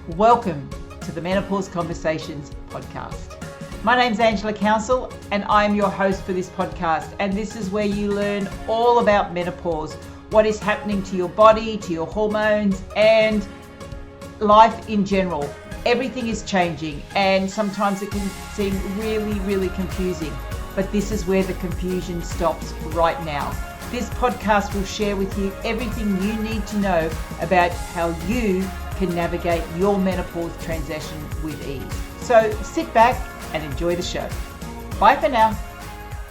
Welcome to the Menopause Conversations podcast. My name's Angela Council and I'm your host for this podcast, and this is where you learn all about menopause, what is happening to your body, to your hormones, and life in general. Everything is changing and sometimes it can seem really confusing, but this is where the confusion stops right now. This podcast will share with you everything you need to know about how you can navigate your menopause transition with ease. So sit back and enjoy the show. Bye for now.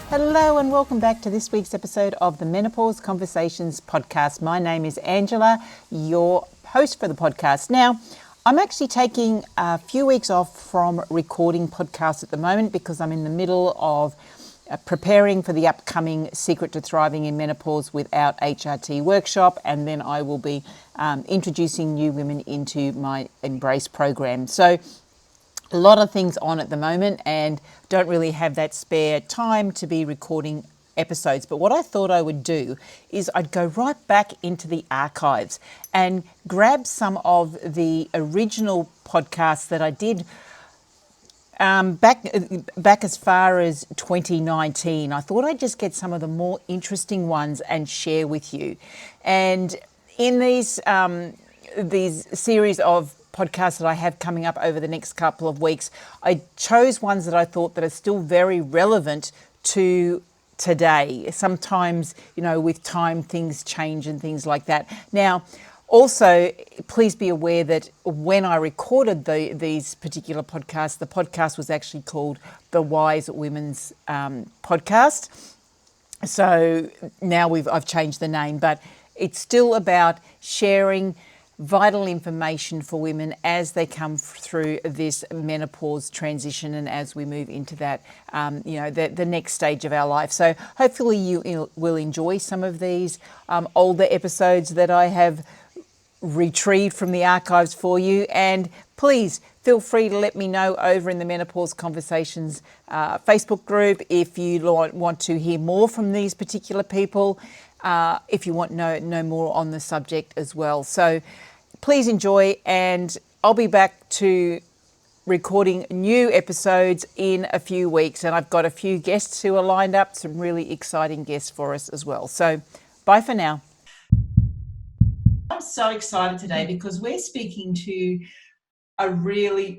Hello and welcome back to this week's episode of the Menopause Conversations podcast. My name is Angela, your host for the podcast. Now, I'm actually taking a few weeks off from recording podcasts at the moment because I'm in the middle of preparing for the upcoming Secret to Thriving in Menopause Without HRT workshop, and then I will be introducing new women into my Embrace program. So a lot of things on at the moment and don't really have that spare time to be recording episodes. But what I thought I would do is I'd go right back into the archives and grab some of the original podcasts that I did back as far as 2019. I thought I'd just get some of the more interesting ones and share with you. And in these series of podcasts that I have coming up over the next couple of weeks, I chose ones that I thought that are still very relevant to today. Sometimes, with time things change and things like that. Now, also, please be aware that when I recorded these particular podcasts, the podcast was actually called the Wise Women's Podcast. So now I've changed the name, but it's still about sharing vital information for women as they come through this menopause transition and as we move into that, the next stage of our life. So hopefully you will enjoy some of these older episodes that I have retrieved from the archives for you, and please feel free to let me know over in the Menopause Conversations Facebook group if you want to hear more from these particular people, if you want to know more on the subject as well. So please enjoy, and I'll be back to recording new episodes in a few weeks, and I've got a few guests who are lined up, some really exciting guests for us as well. So bye for now. I'm so excited today because we're speaking to a really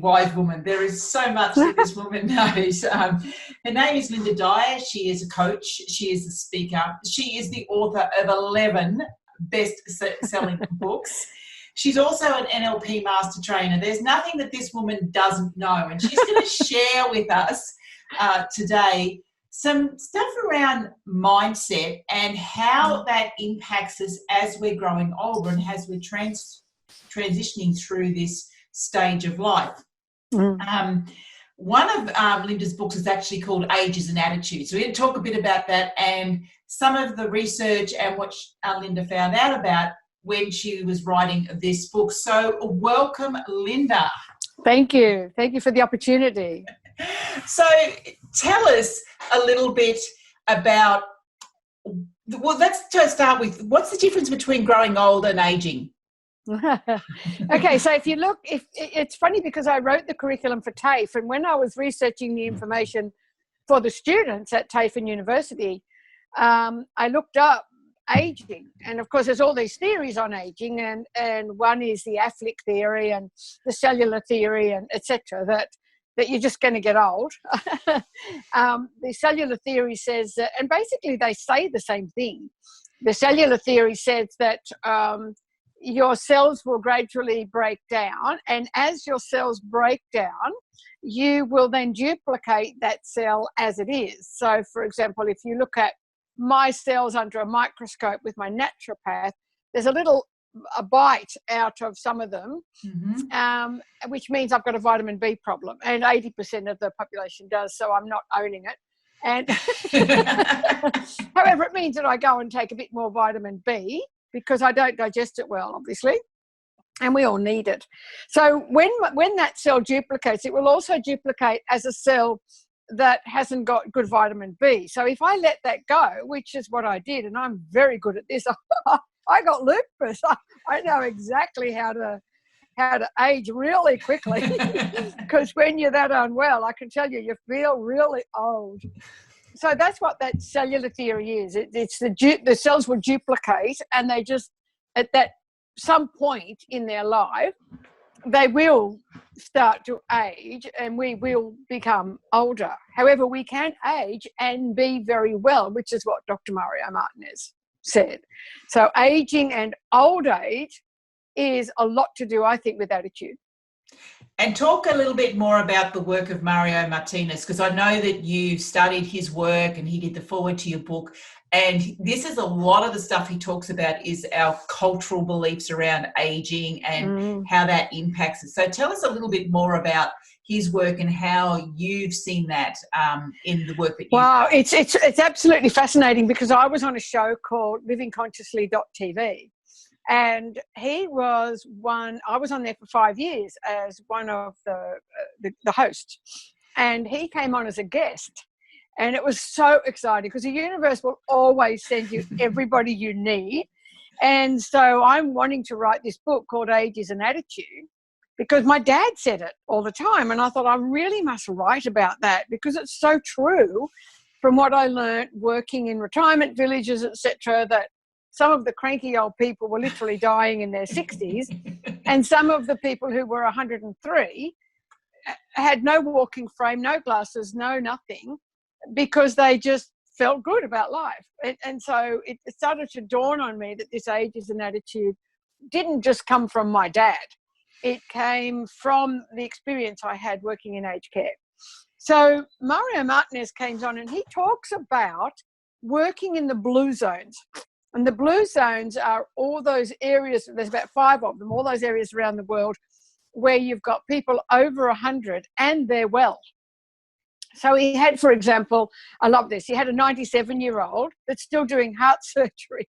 wise woman. There is so much that this woman knows. Her name is Lynda Dyer. She is a coach. She is a speaker. She is the author of 11 best-selling books. She's also an NLP Master Trainer. There's nothing that this woman doesn't know, and she's going to share with us today some stuff around mindset and how that impacts us as we're growing older and as we're transitioning through this stage of life. One of Lynda's books is actually called Ages and Attitudes. So we're going to talk a bit about that and some of the research and what Lynda found out about when she was writing this book. So welcome, Lynda. Thank you. Thank you for the opportunity. So tell us a little bit about, well, let's just start with, what's the difference between growing old and aging? Okay, so if you look, it's funny because I wrote the curriculum for TAFE, and when I was researching the information for the students at TAFE and University, I looked up aging, and of course there's all these theories on aging, and one is the Affleck theory and the cellular theory and etc. that you're just going to get old. The cellular theory says that, and basically they say the same thing. The cellular theory says that your cells will gradually break down, and as your cells break down, you will then duplicate that cell as it is. So, for example, if you look at my cells under a microscope with my naturopath, there's a bite out of some of them, which means I've got a vitamin B problem, and 80% of the population does, so I'm not owning it. And however, it means that I go and take a bit more vitamin B because I don't digest it well, obviously, and we all need it. So when that cell duplicates, it will also duplicate as a cell that hasn't got good vitamin B. So if I let that go, which is what I did, and I'm very good at this, I got lupus. I know exactly how to how to age really quickly, because when you're that unwell, I can tell you, you feel really old. So that's what that cellular theory is. It's the cells will duplicate, and they just, at that some point in their life, they will start to age, and we will become older. However, we can age and be very well, which is what Dr. Mario Martinez said. So aging and old age is a lot to do, I think, with attitude. And talk a little bit more about the work of Mario Martinez, because I know that you studied his work and he did the foreword to your book. And this is a lot of the stuff he talks about is our cultural beliefs around aging and how that impacts us. So tell us a little bit more about his work and how you've seen that in the work that you've done. It's absolutely fascinating, because I was on a show called livingconsciously.tv. And he was I was on there for 5 years as one of the hosts. And he came on as a guest. And it was so exciting, because the universe will always send you everybody you need. And so I'm wanting to write this book called Age is an Attitude, because my dad said it all the time. And I thought I really must write about that, because it's so true from what I learned working in retirement villages, etc., that some of the cranky old people were literally dying in their 60s, and some of the people who were 103 had no walking frame, no glasses, no nothing, because they just felt good about life. And so it started to dawn on me that this age is an attitude didn't just come from my dad. It came from the experience I had working in aged care. So Mario Martinez came on, and he talks about working in the blue zones. And the blue zones are all those areas, there's about 5 of them, all those areas around the world where you've got people over 100 and they're well. So he had, for example, I love this, he had a 97-year-old that's still doing heart surgery.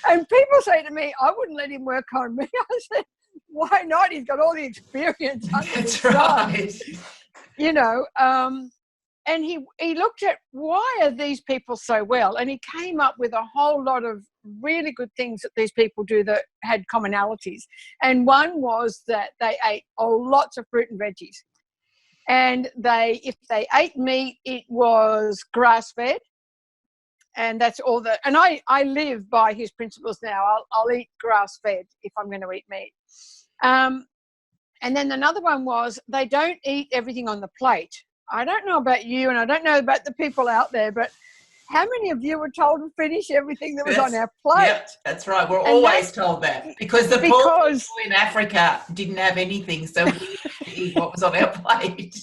And people say to me, I wouldn't let him work on me. I said, why not? He's got all the experience under his thumb. You know, and he looked at why are these people so well, and he came up with a whole lot of really good things that these people do that had commonalities. And one was that they ate lots of fruit and veggies, and if they ate meat, it was grass-fed, and that's all that. And I live by his principles now. I'll eat grass-fed if I'm going to eat meat. And then another one was they don't eat everything on the plate. I don't know about you, and I don't know about the people out there, but how many of you were told to finish everything that was on our plate? Yep, that's right. We're always told that, because the poor people in Africa didn't have anything, so we had to eat what was on our plate.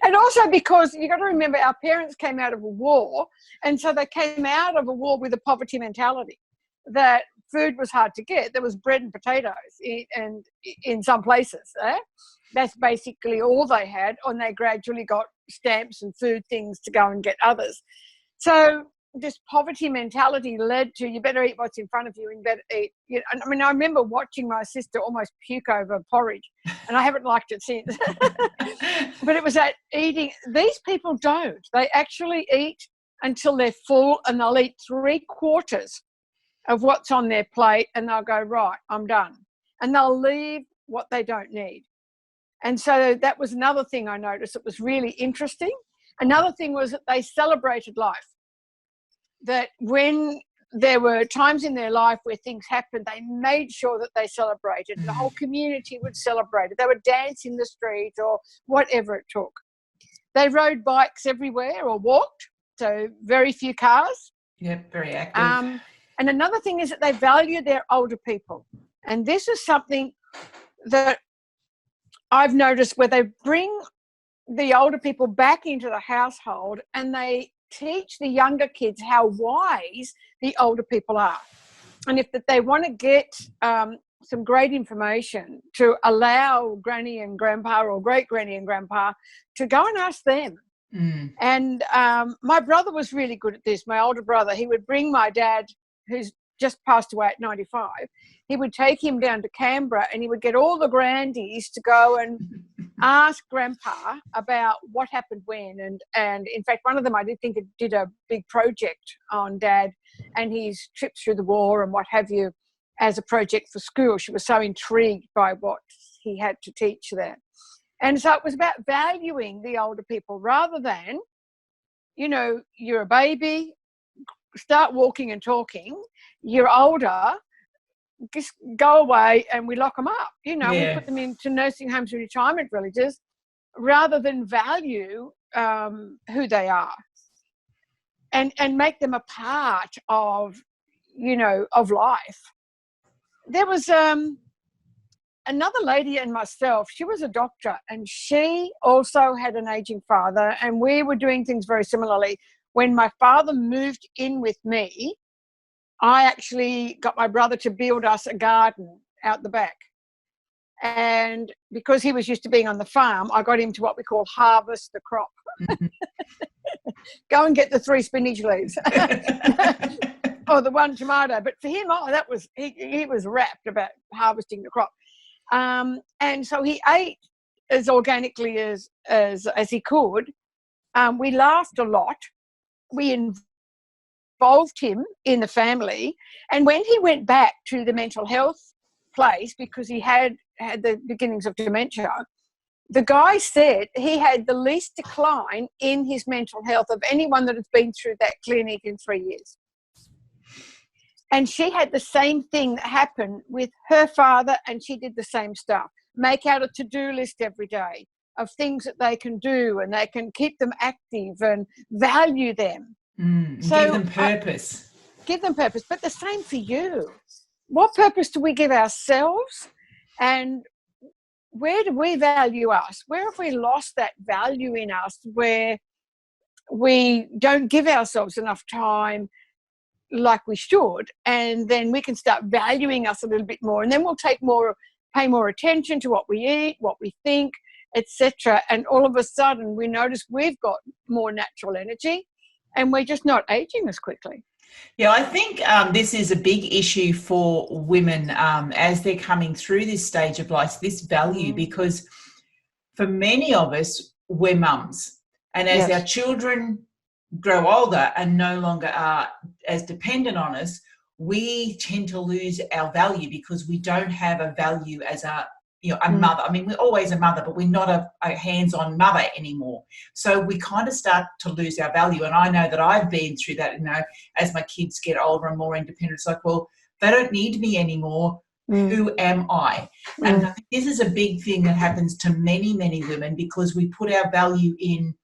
And also because you've got to remember, our parents came out of a war, and so they came out of a war with a poverty mentality, that food was hard to get. There was bread and potatoes in some places. That's basically all they had, and they gradually got stamps and food things to go and get others. So this poverty mentality led to you better eat what's in front of you and better eat. I mean, I remember watching my sister almost puke over porridge, and I haven't liked it since. But it was that eating. These people don't. They actually eat until they're full, and they'll eat 3/4 of what's on their plate, and they'll go, right, I'm done. And they'll leave what they don't need. And so that was another thing I noticed that was really interesting. Another thing was that they celebrated life. That when there were times in their life where things happened, they made sure that they celebrated. The whole community would celebrate it. They would dance in the street or whatever it took. They rode bikes everywhere or walked, so very few cars. Yeah, very active. And another thing is that they value their older people. And this is something that I've noticed, where they bring the older people back into the household, and they teach the younger kids how wise the older people are. And if they want to get some great information, to allow granny and grandpa or great granny and grandpa to go and ask them. And my brother was really good at this. My older brother, he would bring my dad, who's just passed away at 95, he would take him down to Canberra, and he would get all the grandies to go and ask grandpa about what happened when. And in fact, one of them, I did think, it did a big project on dad and his trips through the war and what have you. as a project for school. She was so intrigued by what he had to teach there. And so it was about valuing the older people rather than, you know, you're a baby, start walking and talking, you're older, just go away, and we lock them up. You know, we put them into nursing homes and retirement villages rather than value who they are and make them a part of, you know, of life. There was another lady and myself. She was a doctor, and she also had an aging father, and we were doing things very similarly. When my father moved in with me, I actually got my brother to build us a garden out the back. And because he was used to being on the farm, I got him to what we call harvest the crop. Go and get the 3 spinach leaves or the 1 tomato. But for him, that was he was rapt about harvesting the crop. And so he ate as organically as he could. We laughed a lot. We involved him in the family. And when he went back to the mental health place, because he had the beginnings of dementia, the guy said he had the least decline in his mental health of anyone that has been through that clinic in 3 years. And she had the same thing that happened with her father, and she did the same stuff. Make out a to-do list every day of things that they can do, and they can keep them active and value them. So give them purpose. Give them purpose, but the same for you. What purpose do we give ourselves, and where do we value us? Where have we lost that value in us, where we don't give ourselves enough time like we should, and then we can start valuing us a little bit more, and then we'll pay more attention to what we eat, what we think, etc. And all of a sudden we notice we've got more natural energy and we're just not aging as quickly. Yeah, I think this is a big issue for women as they're coming through this stage of life, this value, because for many of us, we're mums. And as our children grow older and no longer are as dependent on us, we tend to lose our value because we don't have a value as a mother. I mean, we're always a mother, but we're not a hands-on mother anymore. So we kind of start to lose our value. And I know that I've been through that, as my kids get older and more independent, it's like, well, they don't need me anymore. Who am I? And I think this is a big thing that happens to many, many women, because we put our value in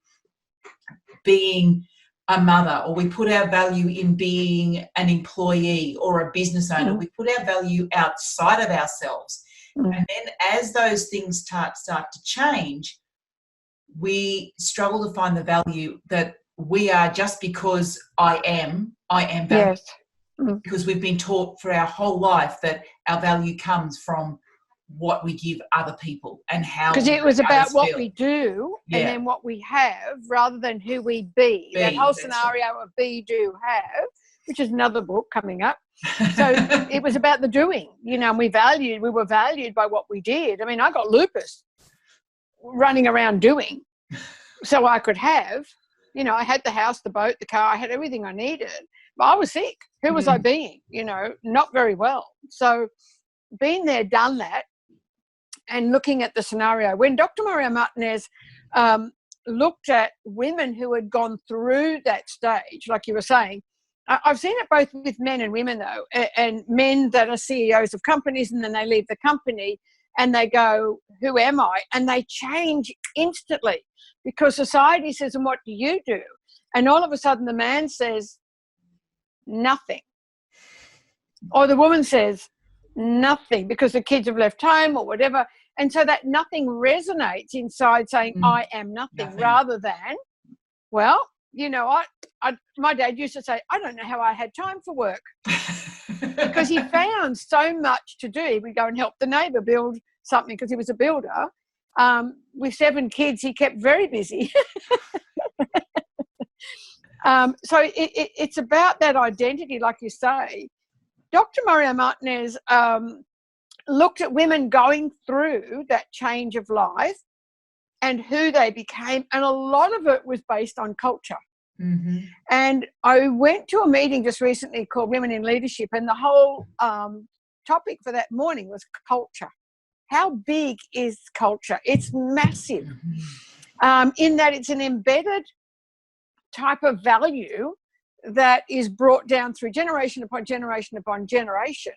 being a mother, or we put our value in being an employee or a business owner. We put our value outside of ourselves. And then as those things start to change, we struggle to find the value that we are just because I am valued. Yes. Because we've been taught for our whole life that our value comes from what we give other people and how. Because it was about what feel. we do and then what we have rather than who we be. That whole scenario of be, do, have, which is another book coming up. So it was about the doing, and we were valued by what we did. I mean, I got lupus running around doing so I could have, I had the house, the boat, the car, I had everything I needed, but I was sick. Who was I being? Not very well. So been there, done that, and looking at the scenario. When Dr. Maria Martinez looked at women who had gone through that stage, like you were saying, I've seen it both with men and women, though, and men that are CEOs of companies, and then they leave the company and they go, who am I? And they change instantly because society says, and what do you do? And all of a sudden the man says, nothing. Or the woman says, nothing, because the kids have left home or whatever. And so that nothing resonates inside saying, I am nothing, rather than, well, my dad used to say, I don't know how I had time for work because he found so much to do. He would go and help the neighbour build something because he was a builder. With 7 kids, he kept very busy. So it's about that identity, like you say. Dr. Maria Martinez looked at women going through that change of life and who they became, and a lot of it was based on culture. And I went to a meeting just recently called Women in Leadership, and the whole topic for that morning was culture. How big is culture? It's massive, in that it's an embedded type of value that is brought down through generation upon generation upon generation.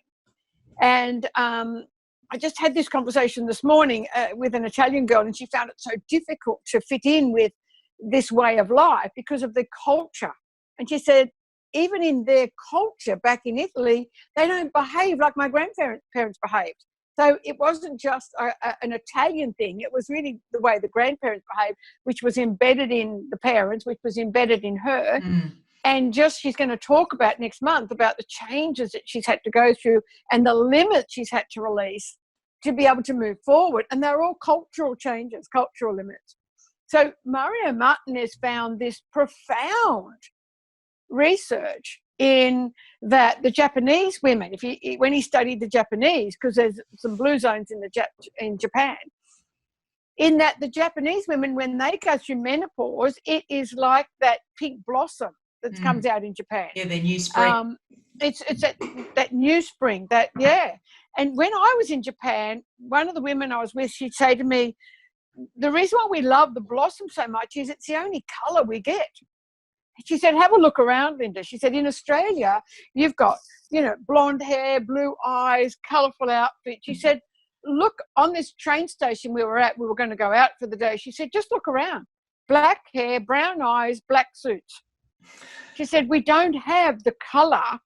And I just had this conversation this morning with an Italian girl, and she found it so difficult to fit in with this way of life because of the culture. And she said, even in their culture back in Italy, they don't behave like my grandparents behaved. So it wasn't just an Italian thing. It was really the way the grandparents behaved, which was embedded in the parents, which was embedded in her. And just she's going to talk about next month about the changes that she's had to go through and the limits she's had to release to be able to move forward. And they're all cultural changes, cultural limits. So Mario Martinez found this profound research in that the Japanese women, when he studied the Japanese, because there's some blue zones in Japan, in that the Japanese women, when they go through menopause, it is like that pink blossom that comes out in Japan. Yeah, the new spring. It's that new spring, And when I was in Japan, one of the women I was with, she'd say to me, the reason why we love the blossom so much is it's the only colour we get. She said, have a look around, Lynda. She said, in Australia, you've got, blonde hair, blue eyes, colourful outfits. She said, look, on this train station we were going to go out for the day. She said, just look around. Black hair, brown eyes, black suits. She said, we don't have the colour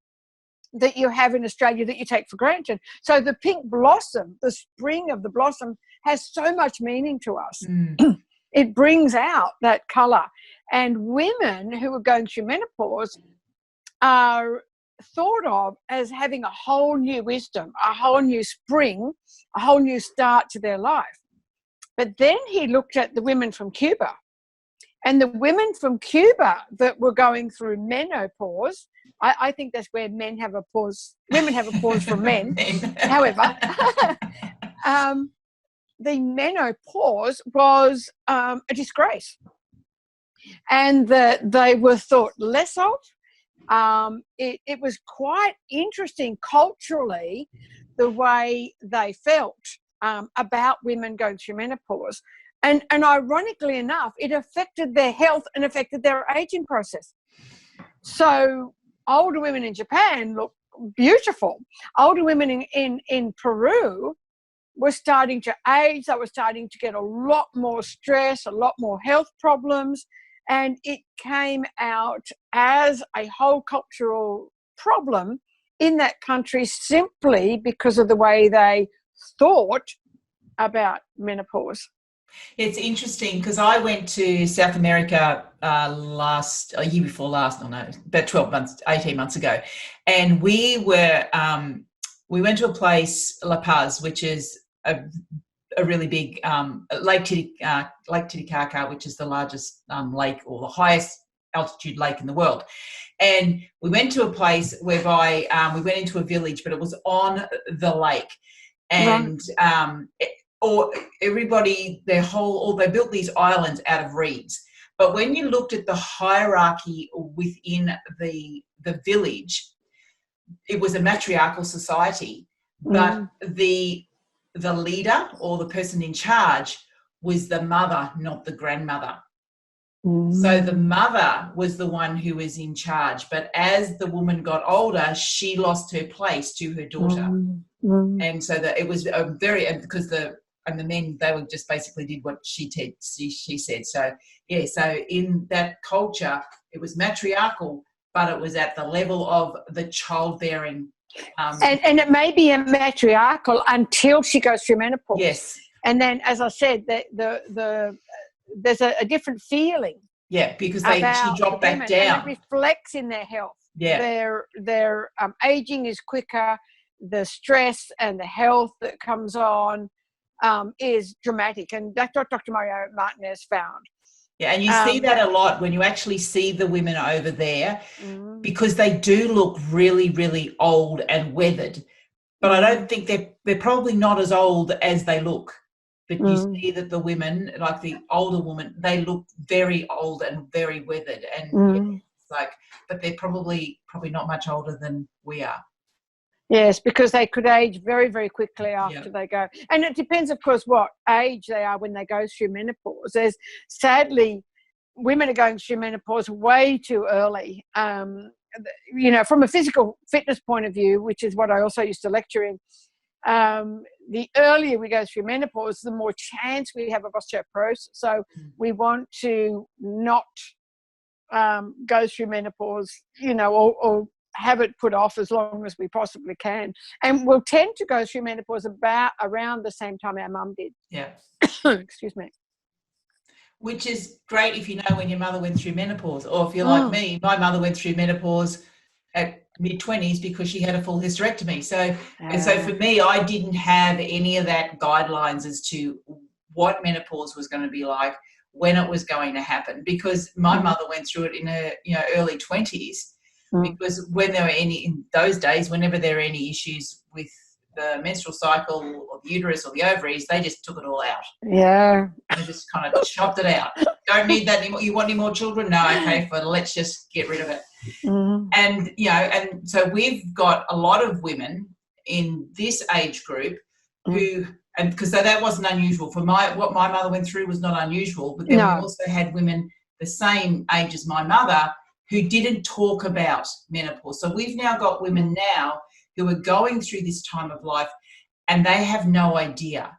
that you have in Australia that you take for granted. So the pink blossom, the spring of the blossom, has so much meaning to us. It brings out that colour. And women who are going through menopause are thought of as having a whole new wisdom, a whole new spring, a whole new start to their life. But then he looked at the women from Cuba. And the women from Cuba that were going through menopause, I think that's where women have a pause from men. However, the menopause was a disgrace. And they were thought less of. It was quite interesting culturally the way they felt about women going through menopause. And ironically enough, it affected their health and affected their aging process. So older women in Japan look beautiful. Older women in Peru were starting to age. They were starting to get a lot more stress, a lot more health problems. And it came out as a whole cultural problem in that country simply because of the way they thought about menopause. It's interesting because I went to South America about 18 months ago. And we went to a place, La Paz, which is a really big Lake Titicaca, which is the largest lake or the highest altitude lake in the world. And we went to a place whereby we went into a village, but it was on the lake. And everybody, they built these islands out of reeds. But when you looked at the hierarchy within the village, it was a matriarchal society. But the leader or the person in charge was the mother, not the grandmother. So the mother was the one who was in charge. But as the woman got older, she lost her place to her daughter. And so that it was because the men, they were just basically did what she said. So in that culture, it was matriarchal, but it was at the level of the childbearing. And it may be a matriarchal until she goes through menopause. Yes. And then, as I said, there's a different feeling. Yeah, because she dropped back down. And it reflects in their health. Yeah. Their aging is quicker. The stress and the health that comes on is dramatic. And that's what Dr. Mario Martinez found. Yeah, and you see that a lot when you actually see the women over there because they do look really, really old and weathered. But I don't think they're probably not as old as they look. But you see that the women, like the older woman, they look very old and very weathered. And but they're probably not much older than we are. Yes, because they could age very, very quickly after they go. And it depends, of course, what age they are when they go through menopause. There's, sadly, women are going through menopause way too early. You know, from a physical fitness point of view, which is what I also used to lecture in, the earlier we go through menopause, the more chance we have of osteoporosis. So we want to not go through menopause, you know, or have it put off as long as we possibly can. And we'll tend to go through menopause around the same time our mum did. Yeah. Excuse me. Which is great if you know when your mother went through menopause, or if you're like me, my mother went through menopause at mid-20s because she had a full hysterectomy. So, and so for me, I didn't have any of that guidelines as to what menopause was going to be like, when it was going to happen, because my mother went through it in her, you know, early 20s. Because when there were in those days, whenever there were any issues with the menstrual cycle or the uterus or the ovaries, they just took it all out. Yeah. They just kind of chopped it out. Don't need that anymore. You want any more children? No, okay, but let's just get rid of it. And, you know, and so we've got a lot of women in this age group who, and because that wasn't unusual for what my mother went through was not unusual, but then we also had women the same age as my mother who didn't talk about menopause. So we've now got women now who are going through this time of life and they have no idea.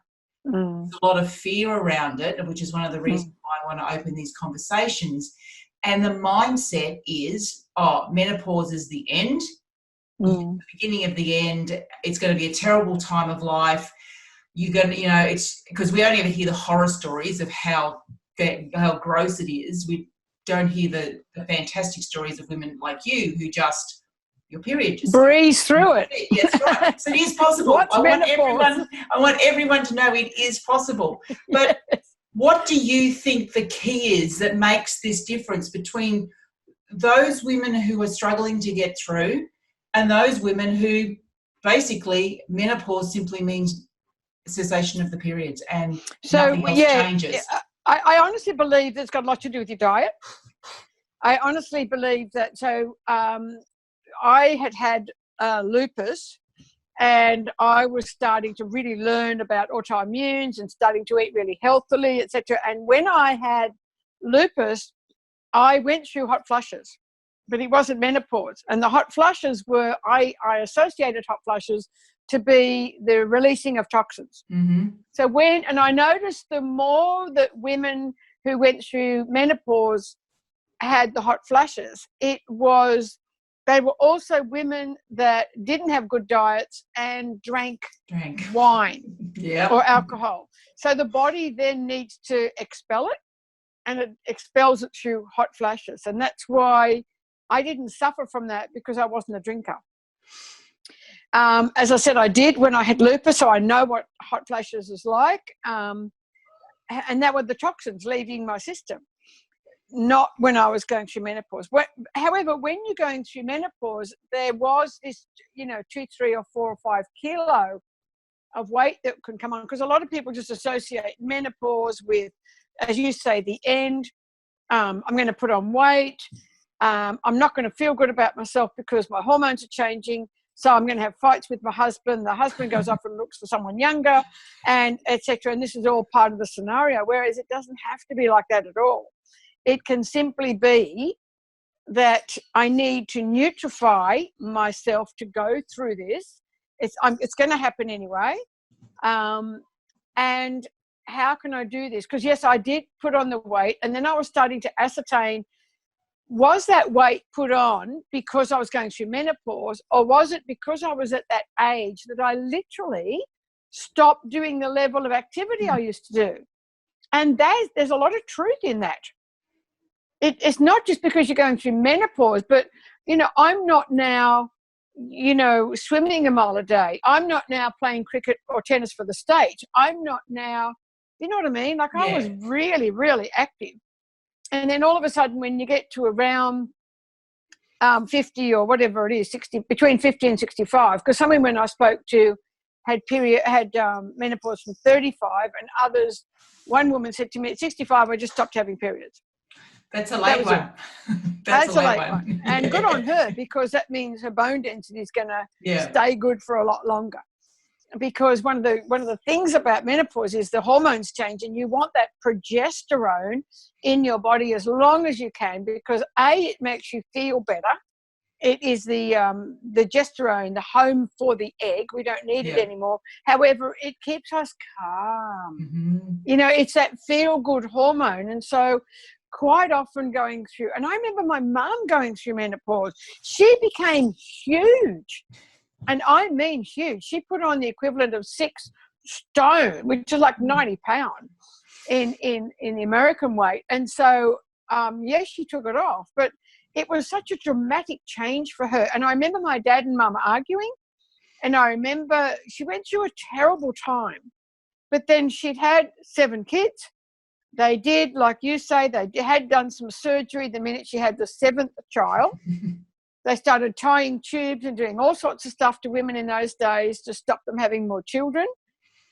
There's a lot of fear around it, which is one of the reasons why I want to open these conversations. And the mindset is, menopause is the end, the beginning of the end. It's going to be a terrible time of life. You're going to, you know, it's because we only ever hear the horror stories of how gross it is. We don't hear the fantastic stories of women like you who just, your period just breeze through it. Yes, right. So it is possible. I want everyone to know it is possible. But what do you think the key is that makes this difference between those women who are struggling to get through and those women who basically menopause simply means cessation of the periods and nothing else changes? I honestly believe it's got a lot to do with your diet. I honestly believe that. So I had lupus, and I was starting to really learn about autoimmunes and starting to eat really healthily, etc. And when I had lupus, I went through hot flushes, but it wasn't menopause. And the hot flushes were, I associated hot flushes to be the releasing of toxins. So and I noticed the more that women who went through menopause had the hot flushes, they were also women that didn't have good diets and drank wine or alcohol. So the body then needs to expel it, and it expels it through hot flashes. And that's why I didn't suffer from that, because I wasn't a drinker. As I said, I did when I had lupus, so I know what hot flashes is like. And that were the toxins leaving my system, not when I was going through menopause. However, when you're going through menopause, there was this, 2, 3 or 4 or 5 kilo of weight that can come on, because a lot of people just associate menopause with, as you say, the end. I'm going to put on weight. I'm not going to feel good about myself because my hormones are changing. So I'm going to have fights with my husband. The husband goes off and looks for someone younger, and etc. And this is all part of the scenario, whereas it doesn't have to be like that at all. It can simply be that I need to nutrify myself to go through this. It's going to happen anyway. And how can I do this? Because, yes, I did put on the weight, and then I was starting to ascertain, was that weight put on because I was going through menopause, or was it because I was at that age that I literally stopped doing the level of activity I used to do? And there's a lot of truth in that. It's not just because you're going through menopause, but, I'm not now, swimming a mile a day. I'm not now playing cricket or tennis for the state. I'm not now, you know what I mean? Like, I was really, really active. And then all of a sudden, when you get to around 50 or whatever it is, 60, between 50 and 65, because some women I spoke to had menopause from 35, and others, one woman said to me, at 65, I just stopped having periods. That's a late one. That's a late one. And good on her, because that means her bone density is going to stay good for a lot longer. Because one of the things about menopause is the hormones change, and you want that progesterone in your body as long as you can, because it makes you feel better. It is the gesterone, the home for the egg. We don't need it anymore. However, it keeps us calm. Mm-hmm. You know, it's that feel-good hormone. And so quite often going through, and I remember my mum going through menopause, she became huge. And I mean huge. She put on the equivalent of 6 stone, which is like 90 pounds in the American weight. And so, yes, she took it off, but it was such a dramatic change for her. And I remember my dad and mum arguing, and I remember she went through a terrible time. But then she'd had 7 kids. They did, like you say, they had done some surgery the minute she had the 7th child. They started tying tubes and doing all sorts of stuff to women in those days to stop them having more children.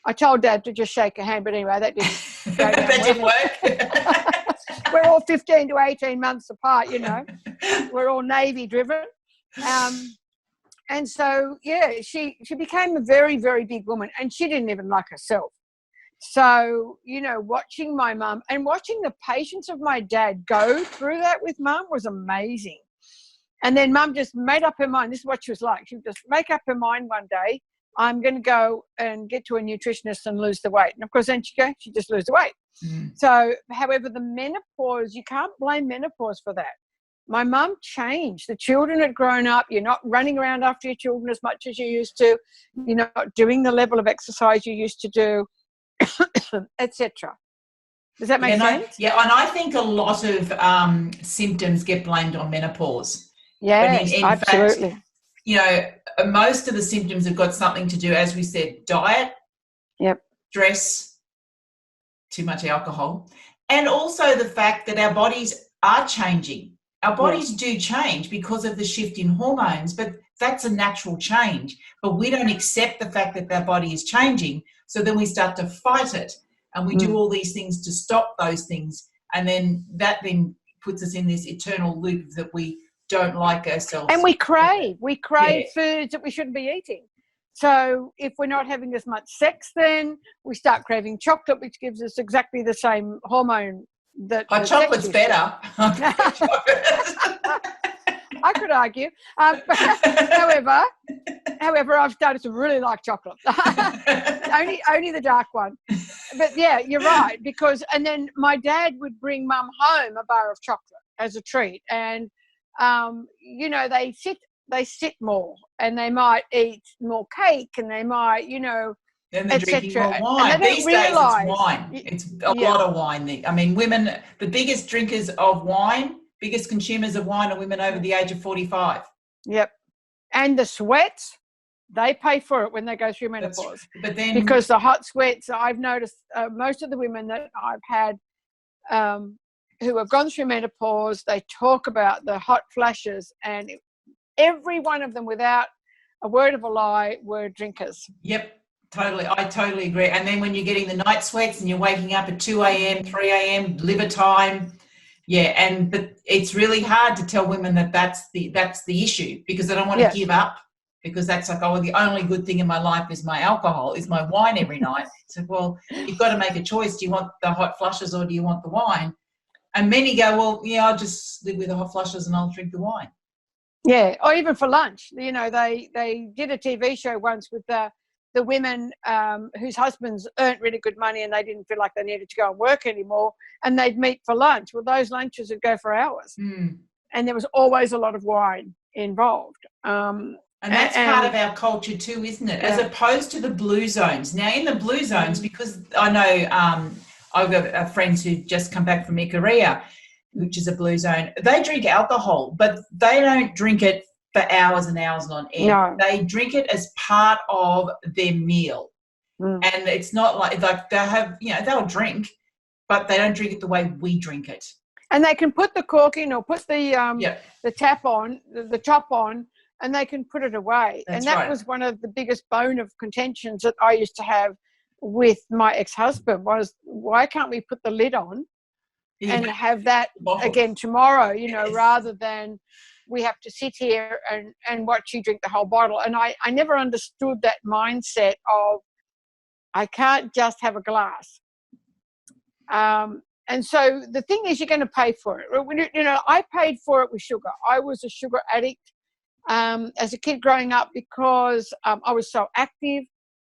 I told Dad to just shake a hand, but anyway, that didn't go down that didn't work. We're all 15 to 18 months apart, you know. We're all Navy driven. And so, yeah, she became a very, very big woman, and she didn't even like herself. So, you know, watching my mum and watching the patience of my dad go through that with mum was amazing. And then mum just made up her mind. This is what she was like. She would just make up her mind one day, I'm going to go and get to a nutritionist and lose the weight. And, of course, then she just lose the weight. Mm. So, however, the menopause, you can't blame menopause for that. My mum changed. The children had grown up. You're not running around after your children as much as you used to. You're not doing the level of exercise you used to do, etc. Does that make sense? And I think a lot of symptoms get blamed on menopause. Yes, in absolutely. fact, you know, most of the symptoms have got something to do, as we said, diet, stress, too much alcohol, and also the fact that our bodies are changing. Our bodies do change because of the shift in hormones, but that's a natural change. But we don't accept the fact that our body is changing, so then we start to fight it, and we do all these things to stop those things, and then that then puts us in this eternal loop that we don't like ourselves. And we crave foods that we shouldn't be eating. So if we're not having as much sex, then we start craving chocolate, which gives us exactly the same hormone that chocolate's better. I could argue. However, I've started to really like chocolate. only the dark one. But yeah, you're right, and then my dad would bring mum home a bar of chocolate as a treat, and you know, they sit more, and they might eat more cake, and they might, you know, then they're drinking more wine. These days it's wine. It's a lot of wine. I mean, women, the biggest drinkers of wine, biggest consumers of wine are women over the age of 45. Yep. And the sweats, they pay for it when they go through menopause. But then, because the hot sweats, I've noticed most of the women that I've had who have gone through menopause, they talk about the hot flashes, and every one of them, without a word of a lie, were drinkers. Yep, totally. I totally agree. And then when you're getting the night sweats and you're waking up at 2 a.m., 3 a.m., liver time, but it's really hard to tell women that that's the issue, because they don't want to give up, because that's like, oh, the only good thing in my life is my alcohol, is my wine every night. So, well, you've got to make a choice. Do you want the hot flushes or do you want the wine? And many go, well, yeah, I'll just live with the hot flushes and I'll drink the wine. Yeah, or even for lunch. You know, they did a TV show once with the women whose husbands earned really good money and they didn't feel like they needed to go and work anymore, and they'd meet for lunch. Well, those lunches would go for hours. Mm. And there was always a lot of wine involved. And that's part of our culture too, isn't it? As opposed to the blue zones. Now, in the blue zones, because I know I've got a friend who just come back from Korea, which is a blue zone. They drink alcohol, but they don't drink it for hours and hours on end. No. They drink it as part of their meal. Mm. And it's not like they have, you know, they'll drink, but they don't drink it the way we drink it. And they can put the cork in or put the tap on, the top on, and they can put it away. That's and that was one of the biggest bone of contentions that I used to have with my ex-husband, was why can't we put the lid on and have that again tomorrow, you know, rather than we have to sit here and watch you drink the whole bottle. And I never understood that mindset of I can't just have a glass. And so the thing is, you're going to pay for it. You know, I paid for it with sugar. I was a sugar addict as a kid growing up because I was so active.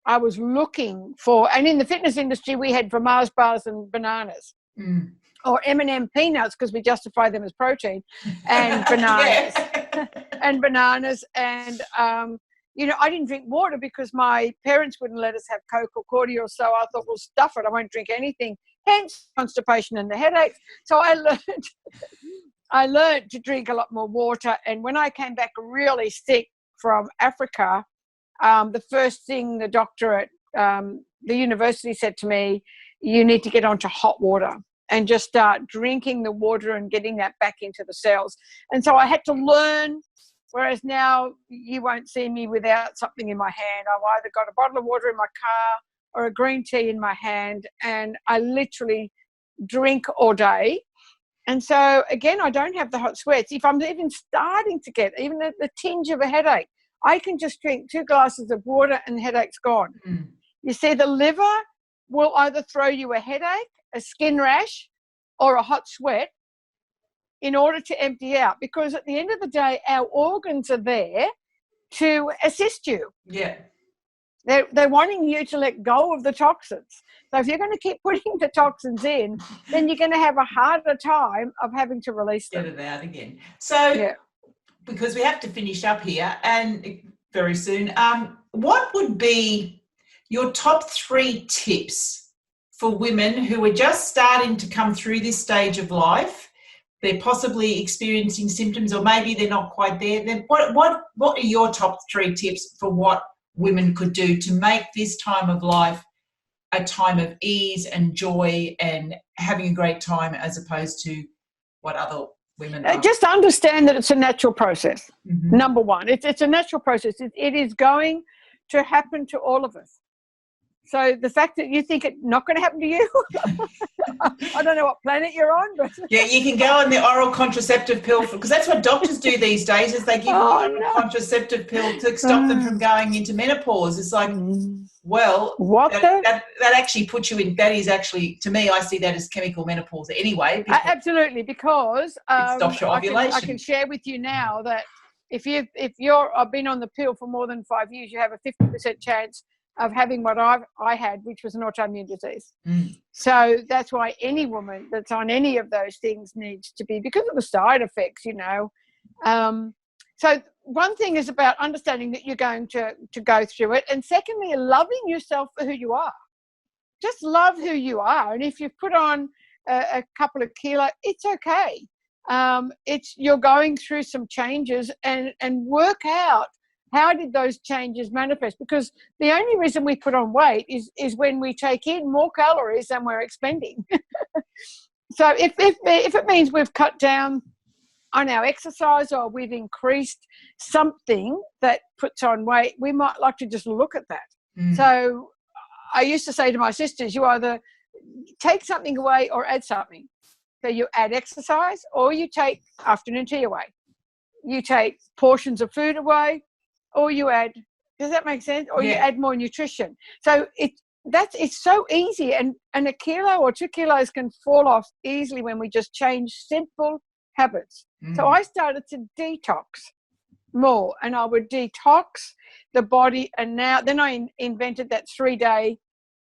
I was looking for, and in the fitness industry, we had Mars bars and bananas. Or M&M peanuts, because we justify them as protein, and bananas. And bananas. And, you know, I didn't drink water because my parents wouldn't let us have Coke or cordial, so I thought, well, stuff it, I won't drink anything. Hence constipation and the headaches. So I learned to drink a lot more water. And when I came back really sick from Africa, the first thing the doctor at the university said to me, you need to get onto hot water and just start drinking the water and getting that back into the cells. And so I had to learn, whereas now you won't see me without something in my hand. I've either got a bottle of water in my car or a green tea in my hand, and I literally drink all day. And so, again, I don't have the hot sweats. If I'm even starting to get even the tinge of a headache, I can just drink 2 glasses of water and the headache's gone. You see, the liver will either throw you a headache, a skin rash, or a hot sweat in order to empty out, because at the end of the day, our organs are there to assist you. Yeah. They're wanting you to let go of the toxins. So if you're going to keep putting the toxins in, then you're going to have a harder time of having to release them. Get it out again. So, because we have to finish up here and very soon, what would be your top 3 tips for women who are just starting to come through this stage of life? They're possibly experiencing symptoms, or maybe they're not quite there. Then what are your top 3 tips for what women could do to make this time of life a time of ease and joy and having a great time, as opposed to what other women are? Just understand that it's a natural process. Number one, it's a natural process. It is going to happen to all of us. So the fact that you think it's not going to happen to you, I don't know what planet you're on, but yeah, you can go on the oral contraceptive pill, because that's what doctors do these days, is they give oral contraceptive pill to stop them from going into menopause. It's like, well, that actually puts you in, that is actually, to me, I see that as chemical menopause anyway. Absolutely, because it stops your ovulation. I can share with you now that if I've been on the pill for more than 5 years, you have a 50% chance of having what I had, which was an autoimmune disease. So that's why any woman that's on any of those things needs to be, because of the side effects, you know. So one thing is about understanding that you're going to go through it. And secondly, loving yourself for who you are. Just love who you are. And if you've put on a couple of kilos, it's okay. You're going through some changes, and work out how did those changes manifest? Because the only reason we put on weight is when we take in more calories than we're expending. So if it means we've cut down on our exercise, or we've increased something that puts on weight, we might like to just look at that. So I used to say to my sisters, you either take something away or add something. So you add exercise, or you take afternoon tea away. You take portions of food away, or you add, does that make sense? Or you add more nutrition. So it's so easy, and a kilo or 2 kilos can fall off easily when we just change simple habits. So I started to detox more, and I would detox the body, and then I invented that 3-day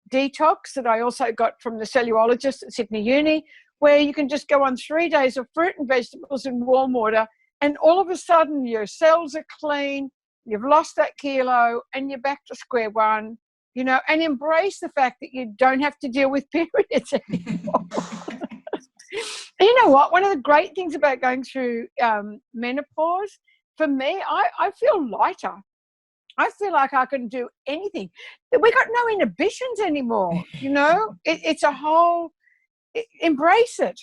detox that I also got from the cellulologist at Sydney Uni, where you can just go on 3 days of fruit and vegetables and warm water, and all of a sudden your cells are clean, you've lost that kilo, and you're back to square one, you know, and embrace the fact that you don't have to deal with periods anymore. You know what? One of the great things about going through menopause, for me, I feel lighter. I feel like I can do anything. We got no inhibitions anymore, you know? It's a whole, embrace it.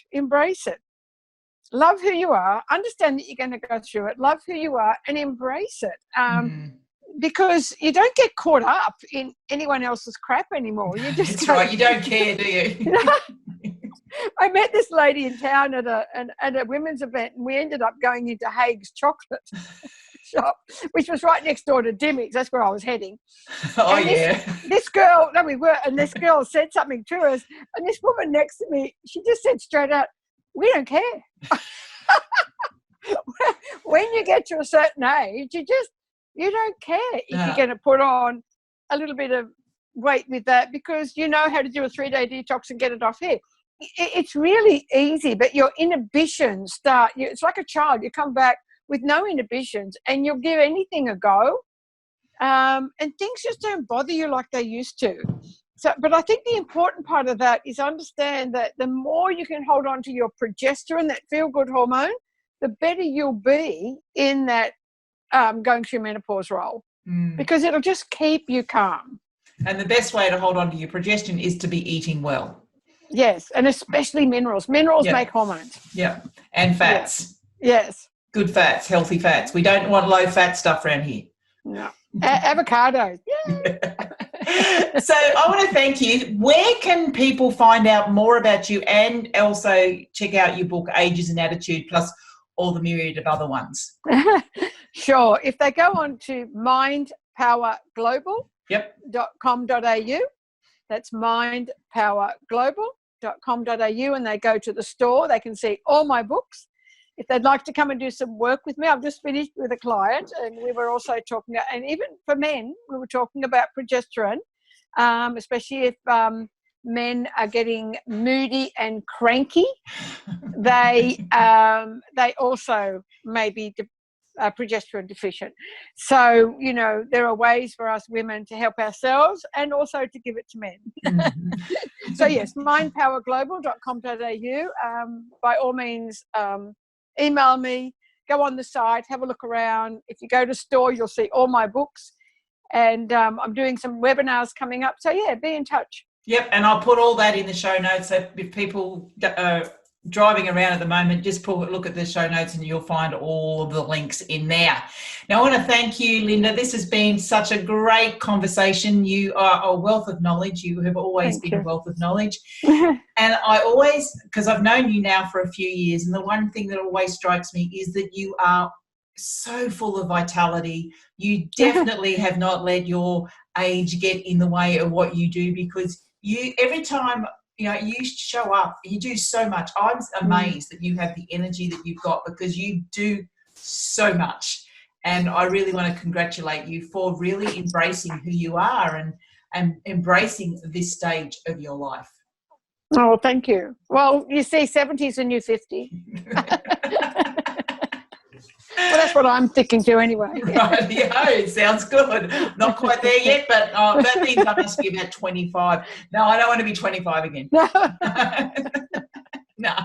Love who you are, understand that you're going to go through it, love who you are, and embrace it. Because you don't get caught up in anyone else's crap anymore. You just That's right, you don't care, do you? I met this lady in town at a women's event, and we ended up going into Haig's chocolate shop, which was right next door to Dimmy's. That's where I was heading. Oh, and yeah. This girl, no, we were, and this girl said something to us, and this woman next to me, she just said straight out, "We don't care." When you get to a certain age, you don't care if you're going to put on a little bit of weight with that, because you know how to do a 3-day detox and get it off here. It's really easy, but your inhibitions start. It's like a child. You come back with no inhibitions, and you'll give anything a go, and things just don't bother you like they used to. So, but I think the important part of that is understand that the more you can hold on to your progesterone, that feel-good hormone, the better you'll be in that going through menopause role, because it'll just keep you calm. And the best way to hold on to your progesterone is to be eating well. Yes, and especially minerals. Minerals make hormones. Yeah, and fats. Yes. Good fats, healthy fats. We don't want low-fat stuff around here. No. Avocados. So I want to thank you. Where can people find out more about you and also check out your book, Ages and Attitude, plus all the myriad of other ones? Sure. If they go on to mindpowerglobal.com.au, that's mindpowerglobal.com.au, and they go to the store, they can see all my books. If they'd like to come and do some work with me, I've just finished with a client, and we were also talking, and even for men, we were talking about progesterone, especially if men are getting moody and cranky. They also may be progesterone deficient. So, you know, there are ways for us women to help ourselves and also to give it to men. So, yes, mindpowerglobal.com.au. By all means, email me, go on the site, have a look around. If you go to store, you'll see all my books. And I'm doing some webinars coming up. So, yeah, be in touch. Yep, and I'll put all that in the show notes. So if people are driving around at the moment, just look at the show notes and you'll find all of the links in there. Now, I want to thank you, Lynda. This has been such a great conversation. You are a wealth of knowledge. You have always been a wealth of knowledge. And I always, because I've known you now for a few years, and the one thing that always strikes me is that you are so full of vitality. You definitely have not let your age get in the way of what you do, because you, every time, you know, you show up, you do so much. I'm amazed that you have the energy that you've got, because you do so much. And I really want to congratulate you for really embracing who you are and embracing this stage of your life. Oh, thank you. Well, you see, 70 is a new 50. Well, that's what I'm thinking too anyway. Right, yeah, it sounds good. Not quite there yet, but that means I must be about 25. No, I don't want to be 25 again. No.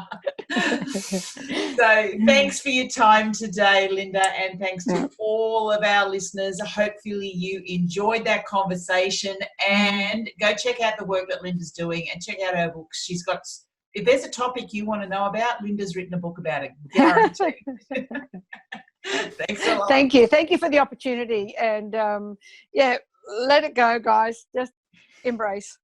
So thanks for your time today, Lynda, and thanks to all of our listeners. Hopefully you enjoyed that conversation, and go check out the work that Lynda's doing and check out her books. She's got, if there's a topic you want to know about, Lynda's written a book about it, guaranteed. Thanks a lot. Thank you. Thank you for the opportunity. And, yeah, let it go, guys. Just embrace.